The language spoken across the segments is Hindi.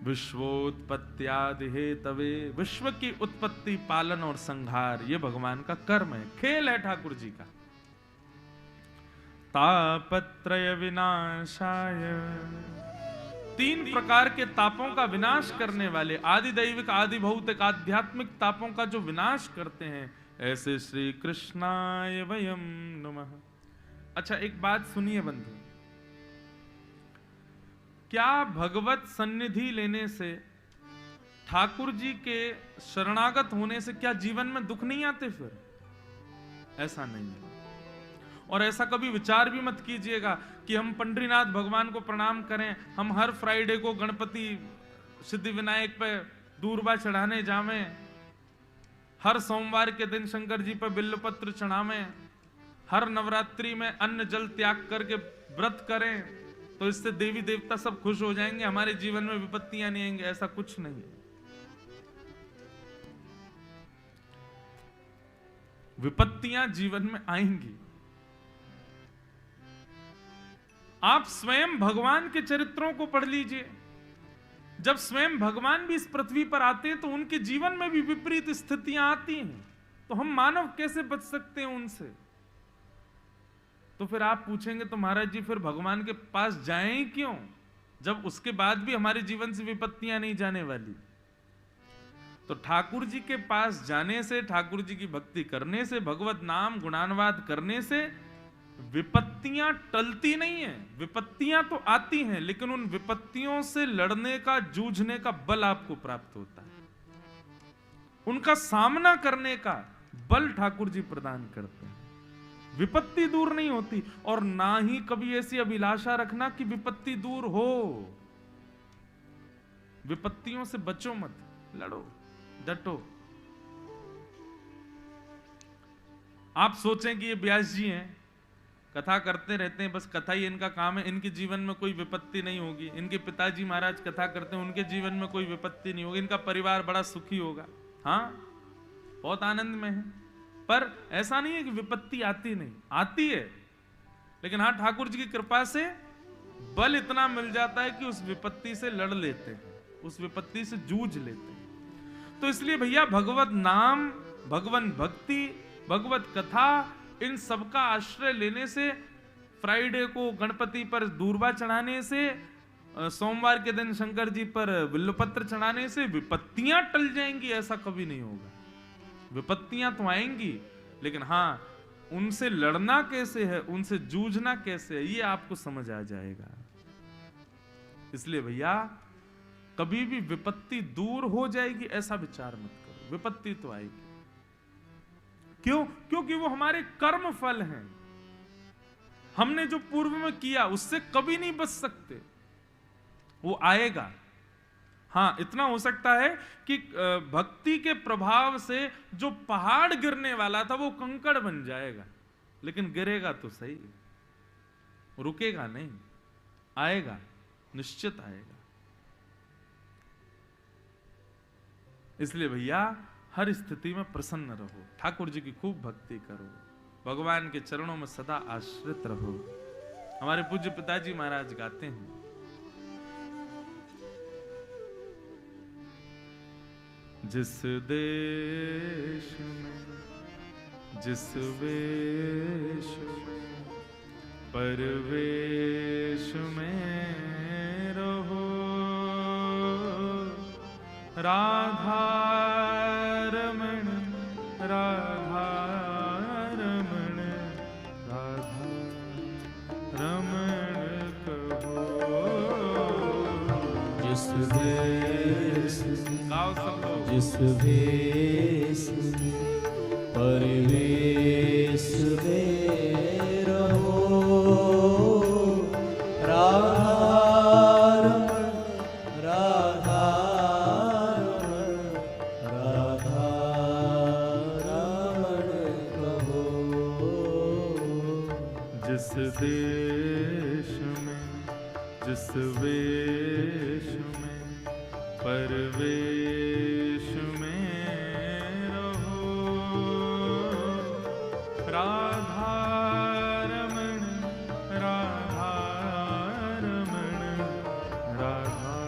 विश्वोत्पत्त्यादि हेतवे, विश्व की उत्पत्ति, पालन और संहार ये भगवान का कर्म है, खेल है ठाकुर जी का। तापत्रय विनाशाय, 3 प्रकार के तापों का विनाश करने वाले, आदि दैविक, आदि भौतिक, आध्यात्मिक तापों का जो विनाश करते हैं, ऐसे श्री कृष्णाय वयम नमः। अच्छा, एक बात सुनिए बंधु, क्या भगवत सन्निधि लेने से, ठाकुर जी के शरणागत होने से क्या जीवन में दुख नहीं आते? फिर ऐसा नहीं है। और ऐसा कभी विचार भी मत कीजिएगा कि हम पंडरीनाथ भगवान को प्रणाम करें, हम हर फ्राइडे को गणपति सिद्धि विनायक पे दूर्बा चढ़ाने जावें, हर सोमवार के दिन शंकर जी पे बिल्वपत्र चढ़ावें, हर नवरात्रि में अन्न जल त्याग करके व्रत करें, तो इससे देवी देवता सब खुश हो जाएंगे, हमारे जीवन में विपत्तियां नहीं आएंगी। ऐसा कुछ नहीं। विपत्तियां जीवन में आएंगी। आप स्वयं भगवान के चरित्रों को पढ़ लीजिए। जब स्वयं भगवान भी इस पृथ्वी पर आते हैं तो उनके जीवन में भी विपरीत स्थितियां आती हैं, तो हम मानव कैसे बच सकते हैं उनसे? तो फिर आप पूछेंगे तो महाराज जी फिर भगवान के पास जाएं क्यों, जब उसके बाद भी हमारे जीवन से विपत्तियां नहीं जाने वाली? तो ठाकुर जी के पास जाने से, ठाकुर जी की भक्ति करने से, भगवत नाम गुणानुवाद करने से विपत्तियां टलती नहीं है। विपत्तियां तो आती हैं, लेकिन उन विपत्तियों से लड़ने का, जूझने का बल आपको प्राप्त होता है, उनका सामना करने का बल ठाकुर जी प्रदान करते हैं। विपत्ति दूर नहीं होती, और ना ही कभी ऐसी अभिलाषा रखना कि विपत्ति दूर हो। विपत्तियों से बचो मत, लड़ो, डटो। आप सोचें कि ये व्यास जी हैं, कथा करते रहते हैं, बस कथा ही इनका काम है, इनके जीवन में कोई विपत्ति नहीं होगी। इनके पिताजी महाराज कथा करते हैं, उनके जीवन में कोई विपत्ति नहीं होगी, इनका परिवार बड़ा सुखी होगा, हाँ बहुत आनंद में है। पर ऐसा नहीं है कि विपत्ति आती नहीं, आती है, लेकिन हाँ ठाकुर जी की कृपा से बल इतना मिल जाता है कि उस विपत्ति से लड़ लेते हैं, उस विपत्ति से जूझ लेते हैं। तो इसलिए भैया भगवत नाम, भगवान भक्ति, भगवत कथा, इन सबका आश्रय लेने से, फ्राइडे को गणपति पर दूर्बा चढ़ाने से, सोमवार के दिन शंकर जी पर बिल्वपत्र चढ़ाने से विपत्तियां टल जाएंगी, ऐसा कभी नहीं होगा। विपत्तियां तो आएंगी, लेकिन हाँ उनसे लड़ना कैसे है, उनसे जूझना कैसे है, ये आपको समझ आ जाएगा। इसलिए भैया कभी भी विपत्ति दूर हो जाएगी ऐसा विचार मत करो, विपत्ति तो आएगी। क्यों? क्योंकि वो हमारे कर्म फल हैं। हमने जो पूर्व में किया उससे कभी नहीं बच सकते, वो आएगा। हाँ इतना हो सकता है कि भक्ति के प्रभाव से जो पहाड़ गिरने वाला था वो कंकड़ बन जाएगा, लेकिन गिरेगा तो सही, रुकेगा नहीं, आएगा, निश्चित आएगा। इसलिए भैया हर स्थिति में प्रसन्न रहो, ठाकुर जी की खूब भक्ति करो, भगवान के चरणों में सदा आश्रित रहो। हमारे पूज्य पिताजी महाराज गाते हैं, जिस देश में जिस वेश में परवेश में रहो, राधा रमण राधा रमण राधा रमण कहो। जिस देश गाओ सब लोग। जिस भेष परिवेश में रहो, राधा राधा राधा रमण कहो। जिस देश में जिस वेश में परवेश में रहो, राधा रमण राधा रमण राधा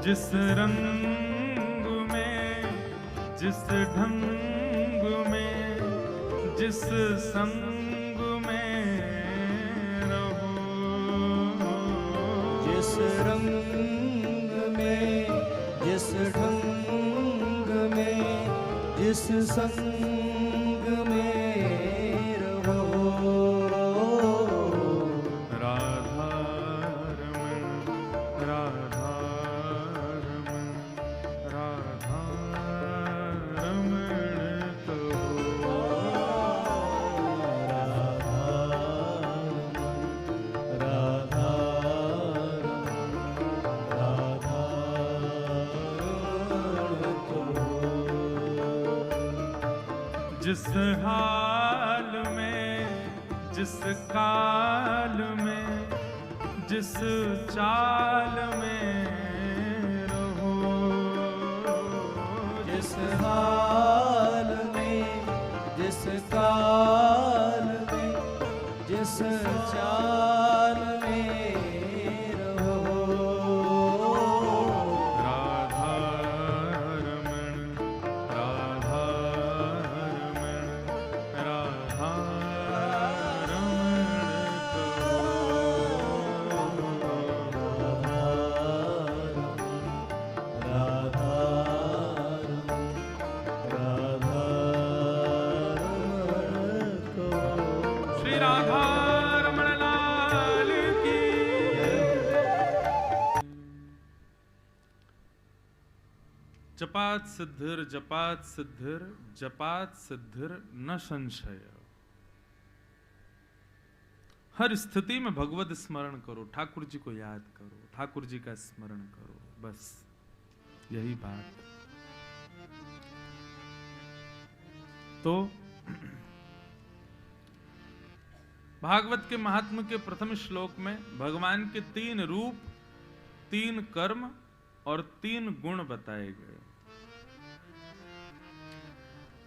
जिस रंग में, जिस ढंग में, जिस संग में रहो, जिस रंग में, जिस ढंग में, जिस संग में रहो। राधा रमण, राधा रमण, राधा रमण कहो। राधा जिस हाल में, जिस काल में, जिस चाल में रहो, जिस हाल में, जिस काल में, जिस चाल में रहो। राधा रमण, राधा रमण, राधा रमण कहो। श्री राधा रमण लाल की। जपात सिद्धिर, जपात सिद्धिर, जपात सिद्धिर न संशय। हर स्थिति में भगवत स्मरण करो, ठाकुर जी को याद करो, ठाकुर जी का स्मरण करो, बस यही बात। तो भागवत के महात्म्य के प्रथम श्लोक में भगवान के 3 रूप, 3 कर्म और 3 गुण बताए गए।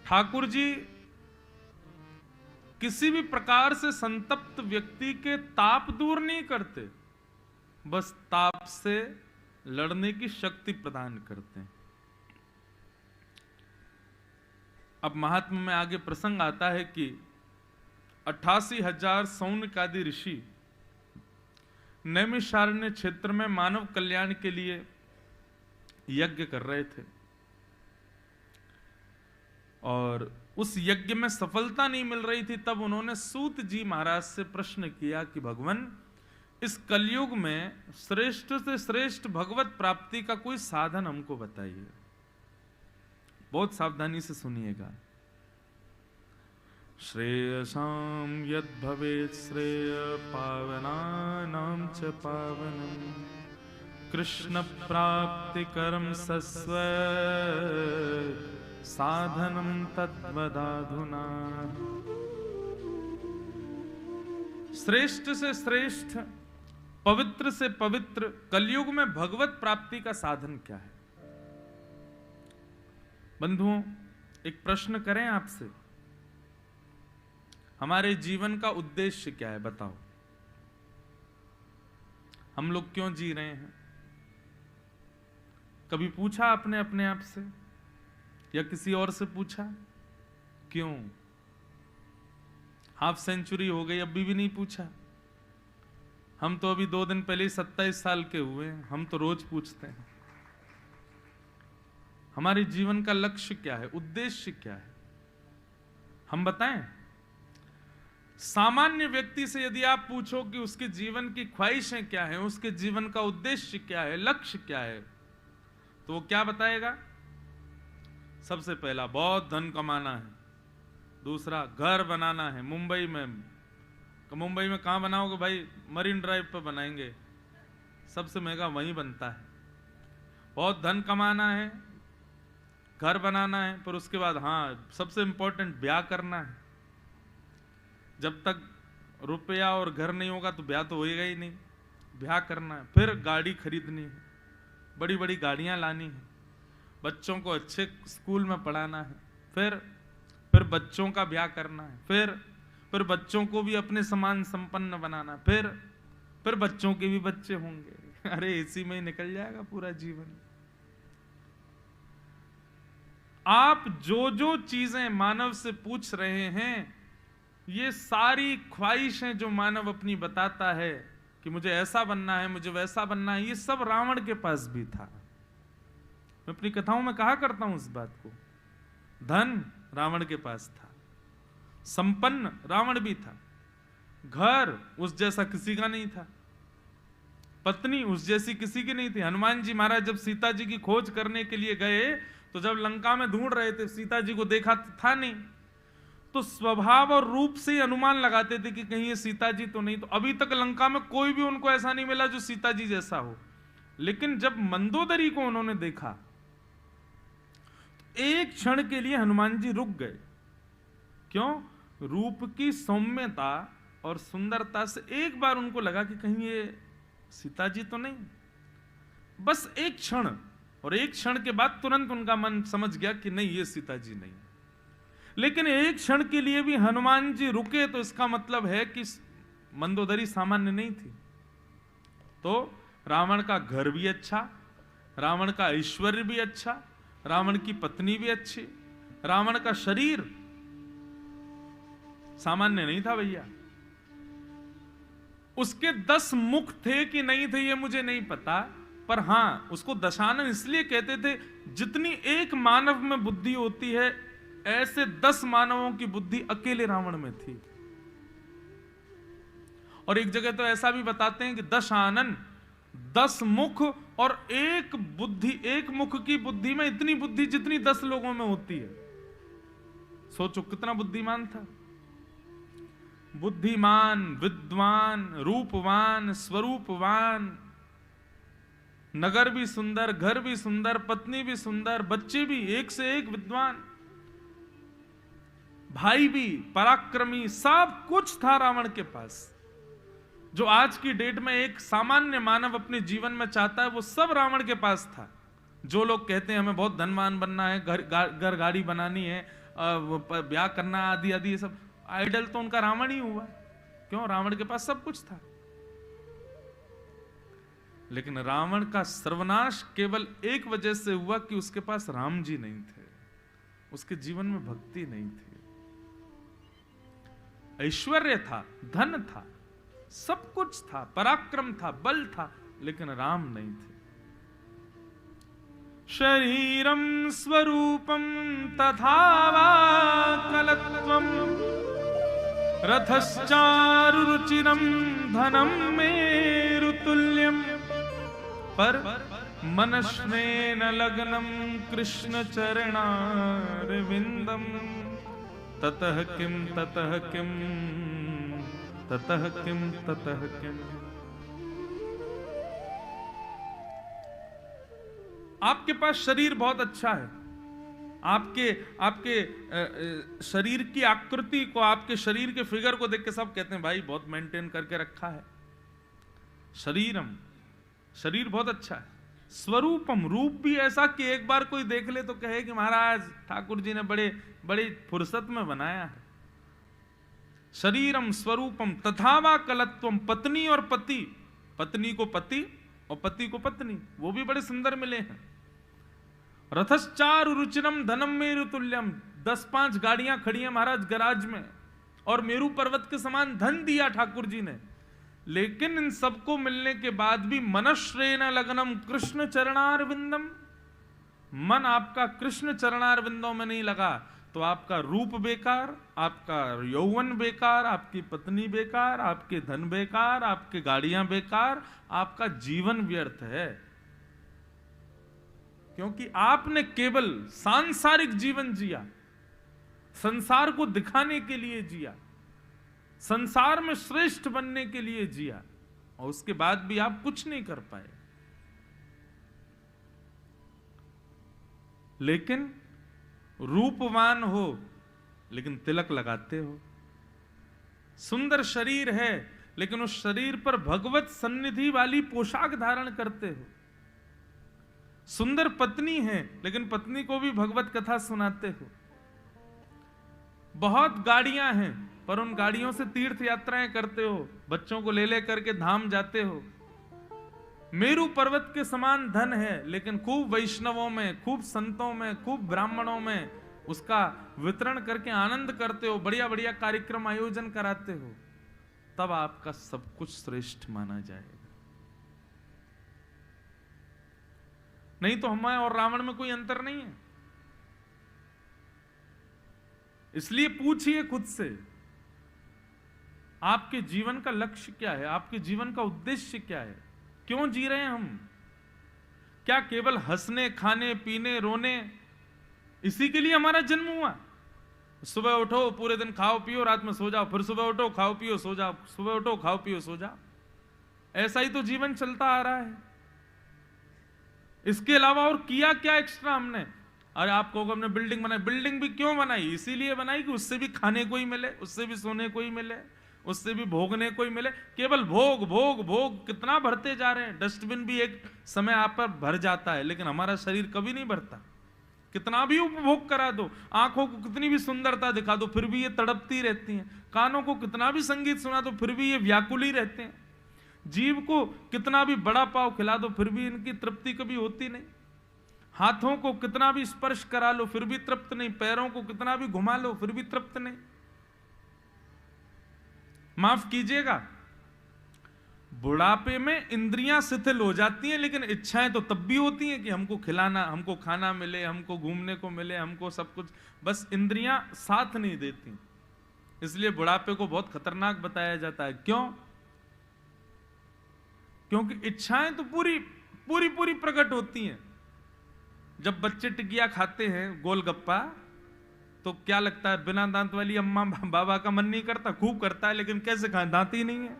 ठाकुर जी किसी भी प्रकार से संतप्त व्यक्ति के ताप दूर नहीं करते, बस ताप से लड़ने की शक्ति प्रदान करते हैं। अब महात्मा में आगे प्रसंग आता है कि 88,000 सौनक आदि ऋषि नैमिषारण्य क्षेत्र में मानव कल्याण के लिए यज्ञ कर रहे थे और उस यज्ञ में सफलता नहीं मिल रही थी। तब उन्होंने सूत जी महाराज से प्रश्न किया कि भगवान, इस कलयुग में श्रेष्ठ से श्रेष्ठ भगवत प्राप्ति का कोई साधन हमको बताइए। बहुत सावधानी से सुनिएगा। श्रेयसाम यद भवेत् श्रेय पावनानां च पावनम् कृष्ण प्राप्ति कर्म सस्व साधनम तद्वदाधुना। श्रेष्ठ से श्रेष्ठ, पवित्र से पवित्र कलयुग में भगवत प्राप्ति का साधन क्या है? बंधुओं, एक प्रश्न करें आपसे, हमारे जीवन का उद्देश्य क्या है? बताओ, हम लोग क्यों जी रहे हैं? कभी पूछा आपने अपने आप से या किसी और से पूछा क्यों? हाफ सेंचुरी हो गई, अभी भी नहीं पूछा। हम तो अभी 2 दिन पहले 27 साल के हुए हैं, हम तो रोज पूछते हैं। हमारे जीवन का लक्ष्य क्या है, उद्देश्य क्या है? हम बताएं। सामान्य व्यक्ति से यदि आप पूछो कि उसके जीवन की ख्वाहिशें क्या हैं, उसके जीवन का उद्देश्य क्या है, लक्ष्य क्या है, तो वो क्या बताएगा? सबसे पहला बहुत धन कमाना है, दूसरा घर बनाना है मुंबई में। मुंबई में कहाँ बनाओगे भाई? मरीन ड्राइव पर बनाएंगे, सबसे महंगा वहीं बनता है। बहुत धन कमाना है, घर बनाना है, पर उसके बाद हाँ सबसे इंपॉर्टेंट ब्याह करना है। जब तक रुपया और घर नहीं होगा तो ब्याह तो होएगा ही नहीं। ब्याह करना है, फिर गाड़ी खरीदनी है, बड़ी बड़ी गाड़ियां लानी है, बच्चों को अच्छे स्कूल में पढ़ाना है, फिर बच्चों का ब्याह करना है, फिर बच्चों को भी अपने समान संपन्न बनाना, फिर बच्चों के भी बच्चे होंगे। अरे इसी में ही निकल जाएगा पूरा जीवन। आप जो जो चीजें मानव से पूछ रहे हैं, ये सारी ख्वाहिशें जो मानव अपनी बताता है कि मुझे ऐसा बनना है, मुझे वैसा बनना है, ये सब रावण के पास भी था। मैं अपनी कथाओं में कहा करता हूं इस बात को। धन रावण के पास था, संपन्न रावण भी था, घर उस जैसा किसी का नहीं था, पत्नी उस जैसी किसी की नहीं थी। हनुमान जी महाराज जब सीता जी की खोज करने के लिए गए, तो जब लंका में ढूंढ रहे थे, सीता जी को देखा था नहीं, तो स्वभाव और रूप से ही अनुमान लगाते थे कि कहीं ये सीता जी तो नहीं। तो अभी तक लंका में कोई भी उनको ऐसा नहीं मिला जो सीता जी जैसा हो। लेकिन जब मंदोदरी को उन्होंने देखा, तो एक क्षण के लिए हनुमान जी रुक गए। क्यों? रूप की सौम्यता और सुंदरता से एक बार उनको लगा कि कहीं ये सीता जी तो नहीं। बस एक क्षण, और एक क्षण के बाद तुरंत उनका मन समझ गया कि नहीं, ये सीता जी नहीं। लेकिन एक क्षण के लिए भी हनुमान जी रुके, तो इसका मतलब है कि मंदोदरी सामान्य नहीं थी। तो रावण का घर भी अच्छा, रावण का ऐश्वर्य भी अच्छा, रावण की पत्नी भी अच्छी, रावण का शरीर सामान्य नहीं था भैया। उसके 10 मुख थे कि नहीं थे ये मुझे नहीं पता, पर हां, उसको दशानन इसलिए कहते थे, जितनी एक मानव में बुद्धि होती है, ऐसे 10 मानवों की बुद्धि अकेले रावण में थी। और एक जगह तो ऐसा भी बताते हैं कि दशानन, 10 मुख और एक बुद्धि, एक मुख की बुद्धि में इतनी बुद्धि जितनी 10 लोगों में होती है। सोचो कितना बुद्धिमान था। बुद्धिमान, विद्वान, रूपवान, स्वरूपवान, नगर भी सुंदर, घर भी सुंदर, पत्नी भी सुंदर, बच्चे भी एक से एक विद्वान, भाई भी पराक्रमी, सब कुछ था रावण के पास। जो आज की डेट में एक सामान्य मानव अपने जीवन में चाहता है, वो सब रावण के पास था। जो लोग कहते हैं हमें बहुत धनवान बनना है, घर गाड़ी बनानी है, ब्याह करना, आदि आदि, ये सब आइडल तो उनका रावण ही हुआ। क्यों? रावण के पास सब कुछ था। लेकिन रावण का सर्वनाश केवल एक वजह से हुआ कि उसके पास राम जी नहीं थे, उसके जीवन में भक्ति नहीं थी। ऐश्वर्य था, धन था, सब कुछ था, पराक्रम था, बल था, लेकिन राम नहीं थे। शरीरम स्वरूपम तथा वा कलत्वम रथश्चारुरुचिरम धनम मेरुतुल्यम पर मनश्नेन लग्नम कृष्ण चरणारविंदम ततः किम ततः किम ततः किम ततः किम। आपके पास शरीर बहुत अच्छा है, आपके शरीर की आकृति को, आपके शरीर के फिगर को देख के सब कहते हैं भाई बहुत मेंटेन करके रखा है। शरीरम, शरीर बहुत अच्छा है। स्वरूपम, रूप भी ऐसा कि एक बार कोई देख ले तो कहे कि महाराज ठाकुर जी ने बड़ी फुर्सत में बनाया है। शरीरम स्वरूपम तथा वा कलत्वम, पत्नी और पति, पत्नी को पति और पति को पत्नी, वो भी बड़े सुंदर मिले हैं। रथश्चार रुचिरम धनम मेरु तुल्यम, 10-5 गाड़ियां खड़ी हैं महाराज गराज में, और मेरु पर्वत के समान धन दिया ठाकुर जी ने। लेकिन इन सबको मिलने के बाद भी मनश्रेण लग्नम कृष्ण चरणारविंदम, मन आपका कृष्ण चरणारविंदों में नहीं लगा, तो आपका रूप बेकार, आपका यौवन बेकार, आपकी पत्नी बेकार, आपके धन बेकार, आपके गाड़ियां बेकार, आपका जीवन व्यर्थ है। क्योंकि आपने केवल सांसारिक जीवन जिया, संसार को दिखाने के लिए जिया, संसार में श्रेष्ठ बनने के लिए जिया, और उसके बाद भी आप कुछ नहीं कर पाए। लेकिन रूपवान हो, लेकिन तिलक लगाते हो, सुंदर शरीर है, लेकिन उस शरीर पर भगवत सन्निधि वाली पोशाक धारण करते हो। सुंदर पत्नी है, लेकिन पत्नी को भी भगवत कथा सुनाते हो। बहुत गाड़ियां हैं, पर उन गाड़ियों से तीर्थ यात्राएं करते हो, बच्चों को ले ले करके धाम जाते हो। मेरू पर्वत के समान धन है, लेकिन खूब वैष्णवों में, खूब संतों में, खूब ब्राह्मणों में उसका वितरण करके आनंद करते हो, बढ़िया बढ़िया कार्यक्रम आयोजन कराते हो, तब आपका सब कुछ श्रेष्ठ माना जाएगा। नहीं तो हमें और रावण में कोई अंतर नहीं है। इसलिए पूछिए खुद से, आपके जीवन का लक्ष्य क्या है? आपके जीवन का उद्देश्य क्या है? क्यों जी रहे हैं हम? क्या केवल हंसने, खाने, पीने, रोने, इसी के लिए हमारा जन्म हुआ? सुबह उठो, पूरे दिन खाओ पियो, रात में सो जाओ, फिर सुबह उठो, खाओ पियो, सो जाओ, सुबह उठो, खाओ पियो, सो जाओ। ऐसा ही तो जीवन चलता आ रहा है। इसके अलावा और किया क्या एक्स्ट्रा हमने? अरे आप कहोगे हमने बिल्डिंग बनाई। बिल्डिंग भी क्यों बनाई? इसीलिए बनाई कि उससे भी खाने को ही मिले, उससे भी सोने को ही मिले, उससे भी भोगने को ही मिले। केवल भोग भोग भोग कितना भरते जा रहे हैं। डस्टबिन भी एक समय आप पर भर जाता है, लेकिन हमारा शरीर कभी नहीं भरता। कितना भी उपभोग करा दो, आंखों को कितनी भी सुंदरता दिखा दो, फिर भी ये तड़पती रहती हैं। कानों को कितना भी संगीत सुना दो, फिर भी ये व्याकुल ही रहते हैं। जीव को कितना भी बड़ा पाव खिला दो, फिर भी इनकी तृप्ति कभी होती नहीं। हाथों को कितना भी स्पर्श करा लो, फिर भी तृप्त नहीं। पैरों को कितना भी घुमा लो, फिर भी तृप्त नहीं। माफ कीजिएगा, बुढ़ापे में इंद्रियां शिथिल हो जाती हैं, लेकिन इच्छाएं तो तब भी होती हैं कि हमको खिलाना, हमको खाना मिले, हमको घूमने को मिले, हमको सब कुछ। बस इंद्रियां साथ नहीं देती। इसलिए बुढ़ापे को बहुत खतरनाक बताया जाता है। क्यों? क्योंकि इच्छाएं तो पूरी पूरी पूरी प्रकट होती हैं। जब बच्चे टिकिया खाते हैं, गोलगप्पा, तो क्या लगता है? बिना दांत वाली अम्मा बाबा का मन नहीं करता? खूब करता है, लेकिन कैसे खाएं? दांत ही नहीं है।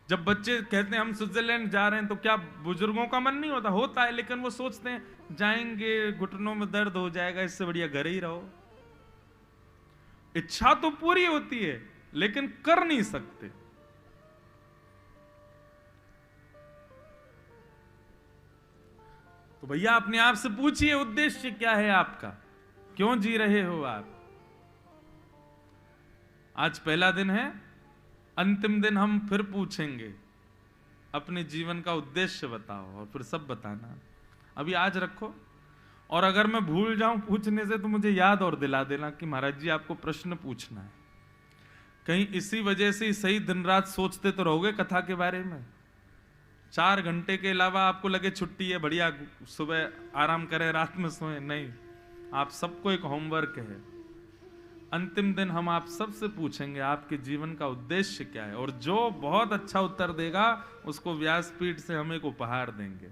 जब बच्चे कहते हैं हम स्विट्जरलैंड जा रहे हैं, तो क्या बुजुर्गों का मन नहीं होता? होता है, लेकिन वो सोचते हैं जाएंगे, घुटनों में दर्द हो जाएगा, इससे बढ़िया घर ही रहो। इच्छा तो पूरी होती है, लेकिन कर नहीं सकते। तो भैया अपने आप से पूछिए, उद्देश्य क्या है आपका? क्यों जी रहे हो आप? आज पहला दिन है, अंतिम दिन हम फिर पूछेंगे अपने जीवन का उद्देश्य बताओ, और फिर सब बताना। अभी आज रखो, और अगर मैं भूल जाऊं पूछने से तो मुझे याद और दिला देना कि महाराज जी आपको प्रश्न पूछना है। कहीं इसी वजह से सही दिन रात सोचते तो रहोगे कथा के बारे में। 4 घंटे के अलावा आपको लगे छुट्टी है, बढ़िया सुबह आराम करें, रात में सोएं। नहीं, आप सबको एक होमवर्क है। अंतिम दिन हम आप सबसे पूछेंगे आपके जीवन का उद्देश्य क्या है, और जो बहुत अच्छा उत्तर देगा उसको व्यासपीठ से हम एक उपहार देंगे,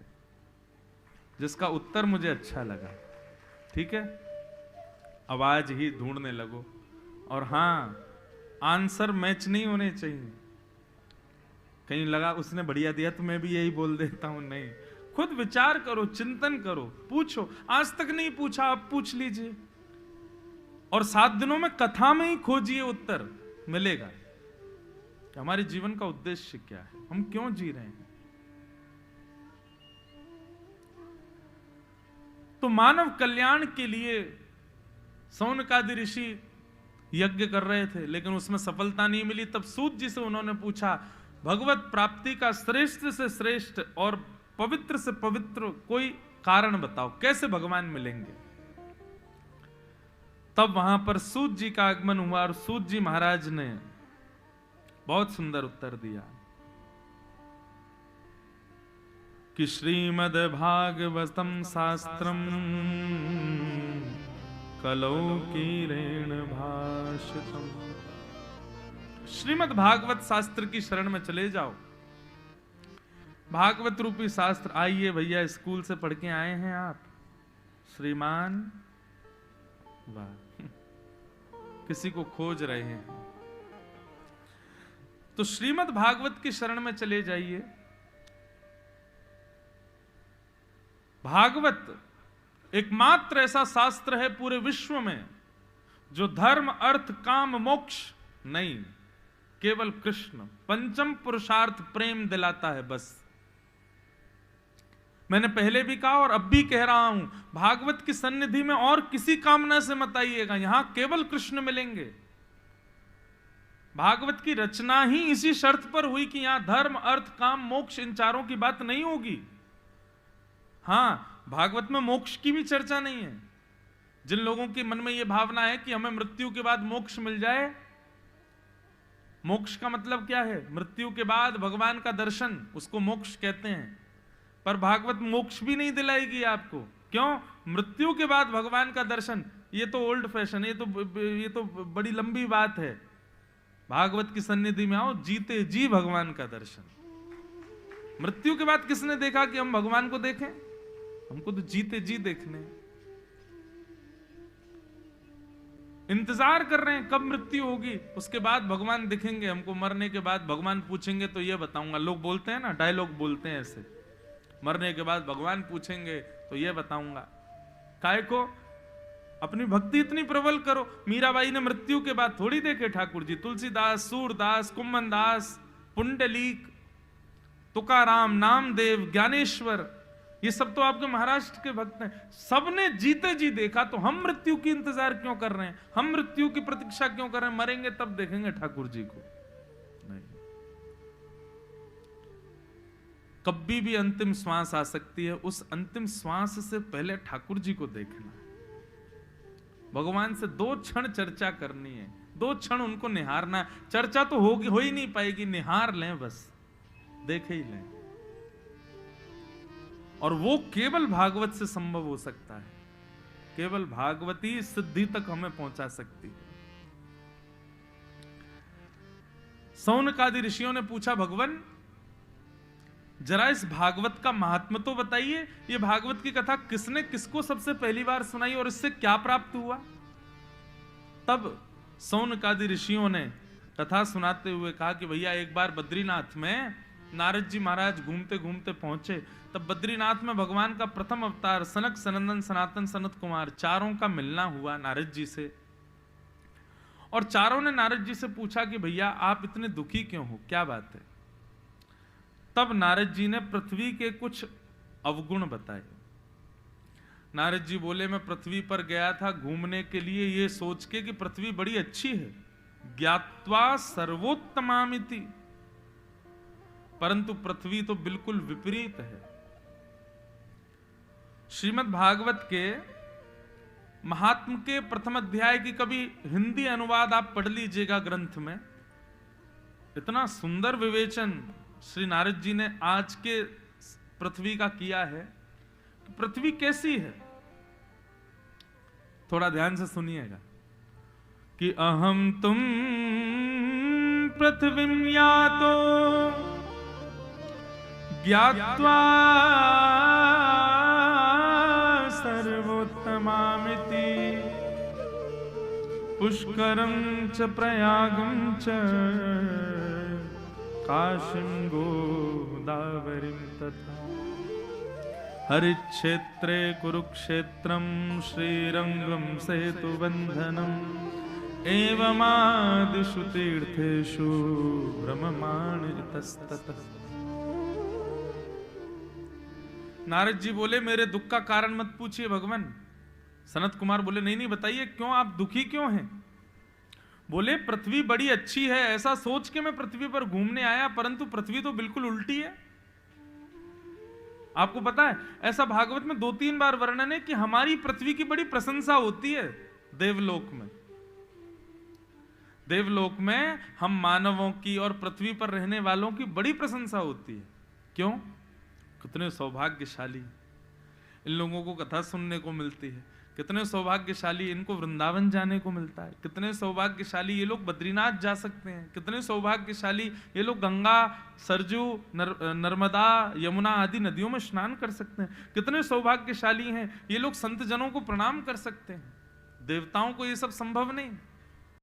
जिसका उत्तर मुझे अच्छा लगा। ठीक है? आवाज ही ढूंढने लगो, और हां, आंसर मैच नहीं होने चाहिए। कहीं लगा उसने बढ़िया दिया तो मैं भी यही बोल देता हूं, नहीं। खुद विचार करो, चिंतन करो, पूछो। आज तक नहीं पूछा, अब पूछ लीजिए, और 7 दिनों में कथा में ही खोजिए, उत्तर मिलेगा कि हमारे जीवन का उद्देश्य क्या है, हम क्यों जी रहे हैं। तो मानव कल्याण के लिए सौनकादि ऋषि यज्ञ कर रहे थे, लेकिन उसमें सफलता नहीं मिली। तब सूत जी से उन्होंने पूछा, भगवत प्राप्ति का श्रेष्ठ से श्रेष्ठ और पवित्र से पवित्र कोई कारण बताओ, कैसे भगवान मिलेंगे। तब वहां पर सूत जी का आगमन हुआ, और सूत जी महाराज ने बहुत सुंदर उत्तर दिया कि श्रीमद् भागवतम शास्त्रम कलौकीरेण भाषितम। श्रीमद् भागवत शास्त्र की शरण में चले जाओ। भागवत रूपी शास्त्र, आइए भैया, स्कूल से पढ़ के आए हैं आप श्रीमान, वाह, किसी को खोज रहे हैं। तो श्रीमद् भागवत की शरण में चले जाइए। भागवत एकमात्र ऐसा शास्त्र है पूरे विश्व में जो धर्म, अर्थ, काम, मोक्ष नहीं, केवल कृष्ण, पंचम पुरुषार्थ प्रेम दिलाता है बस। मैंने पहले भी कहा और अब भी कह रहा हूं, भागवत की सन्निधि में और किसी कामना से मत आइएगा, यहां केवल कृष्ण मिलेंगे। भागवत की रचना ही इसी शर्त पर हुई कि यहां धर्म, अर्थ, काम, मोक्ष, इन चारों की बात नहीं होगी। हां, भागवत में मोक्ष की भी चर्चा नहीं है। जिन लोगों के मन में यह भावना है कि हमें मृत्यु के बाद मोक्ष मिल जाए, मोक्ष का मतलब क्या है? मृत्यु के बाद भगवान का दर्शन, उसको मोक्ष कहते हैं। पर भागवत मोक्ष भी नहीं दिलाएगी आपको। क्यों? मृत्यु के बाद भगवान का दर्शन, ये तो ओल्ड फैशन, ये तो बड़ी लंबी बात है। भागवत की सन्निधि में आओ, जीते जी भगवान का दर्शन। मृत्यु के बाद किसने देखा कि हम भगवान को देखें? हमको तो जीते जी देखने। इंतजार कर रहे हैं कब मृत्यु होगी, उसके बाद भगवान दिखेंगे हमको। मरने के बाद भगवान पूछेंगे तो ये बताऊंगा। लोग बोलते हैं ना, डायलॉग बोलते हैं ऐसे, मरने के बाद भगवान पूछेंगे तो ये बताऊंगा। काय को? अपनी भक्ति इतनी प्रबल करो। मीराबाई ने मृत्यु के बाद थोड़ी देखे ठाकुर जी। तुलसीदास, सूरदास, कुम्भनदास, पुंडलीक, तुकाराम, नामदेव, ज्ञानेश्वर, ये सब तो आपके महाराष्ट्र के भक्त हैं। सबने जीते जी देखा, तो हम मृत्यु की इंतजार क्यों कर रहे हैं? हम मृत्यु की प्रतीक्षा क्यों कर रहे हैं? मरेंगे तब देखेंगे ठाकुर जी को। नहीं, कभी भी अंतिम श्वास आ सकती है। उस अंतिम श्वास से पहले ठाकुर जी को देखना। भगवान से 2 क्षण चर्चा करनी है, 2 क्षण उनको निहारना। चर्चा तो होगी, हो ही नहीं पाएगी, निहार लें बस, देख ही लें। और वो केवल भागवत से संभव हो सकता है। केवल भागवती सिद्धि तक हमें पहुंचा सकती है। सौनकादि ऋषियों ने पूछा, भगवान जरा इस भागवत का महात्म्य तो बताइए। ये भागवत की कथा किसने किसको सबसे पहली बार सुनाई और इससे क्या प्राप्त हुआ? तब सौनकादि ऋषियों ने कथा सुनाते हुए कहा कि भैया, एक बार बद्रीनाथ में नारद जी महाराज घूमते घूमते पहुंचे। तब बद्रीनाथ में भगवान का प्रथम अवतार सनक, सनंदन, सनातन, सनत कुमार, चारों का मिलना हुआ नारद जी से। और चारों ने नारद जी से पूछा कि भैया आप इतने दुखी क्यों हो, क्या बात है? तब नारद जी ने पृथ्वी के कुछ अवगुण बताए। नारद जी बोले, मैं पृथ्वी पर गया था घूमने के लिए ये सोच के कि पृथ्वी बड़ी अच्छी है, ज्ञात्वा सर्वोत्तमामिति, परंतु पृथ्वी तो बिल्कुल विपरीत है। श्रीमद् भागवत के महात्म के प्रथम अध्याय की कभी हिंदी अनुवाद आप पढ़ लीजिएगा ग्रंथ में। इतना सुंदर विवेचन श्री नारद जी ने आज के पृथ्वी का किया है कि पृथ्वी कैसी है। थोड़ा ध्यान से सुनिएगा कि अहम तुम पृथ्वीं यातो ज्ञात्वा सर्वोत्तमामिति पुष्करं च प्रयागं च काशीं गोदावरीं तथा हरिक्षेत्रे कुरुक्षेत्रं श्रीरंगं सेतुबन्धनम् एवमादिषु तीर्थेषु ब्रह्माणि इतस्ततः। नारद जी बोले, मेरे दुख का कारण मत पूछिए भगवान। सनत कुमार बोले, नहीं नहीं बताइए, क्यों आप दुखी क्यों हैं? बोले, पृथ्वी बड़ी अच्छी है, ऐसा सोच के मैं पृथ्वी पर घूमने आया, परंतु पृथ्वी तो बिल्कुल उल्टी है। आपको पता है, ऐसा भागवत में 2-3 बार वर्णन है कि हमारी पृथ्वी की बड़ी प्रशंसा होती है देवलोक में। देवलोक में हम मानवों की और पृथ्वी पर रहने वालों की बड़ी प्रशंसा होती है। क्यों? कितने सौभाग्यशाली इन लोगों को कथा सुनने को मिलती है, कितने सौभाग्यशाली इनको वृंदावन जाने को मिलता है, कितने सौभाग्यशाली ये लोग बद्रीनाथ जा सकते हैं, कितने सौभाग्यशाली ये लोग गंगा, सरजू, नर्मदा, यमुना आदि नदियों में स्नान कर सकते हैं, कितने सौभाग्यशाली हैं ये लोग संत जनों को प्रणाम कर सकते हैं। देवताओं को ये सब संभव नहीं।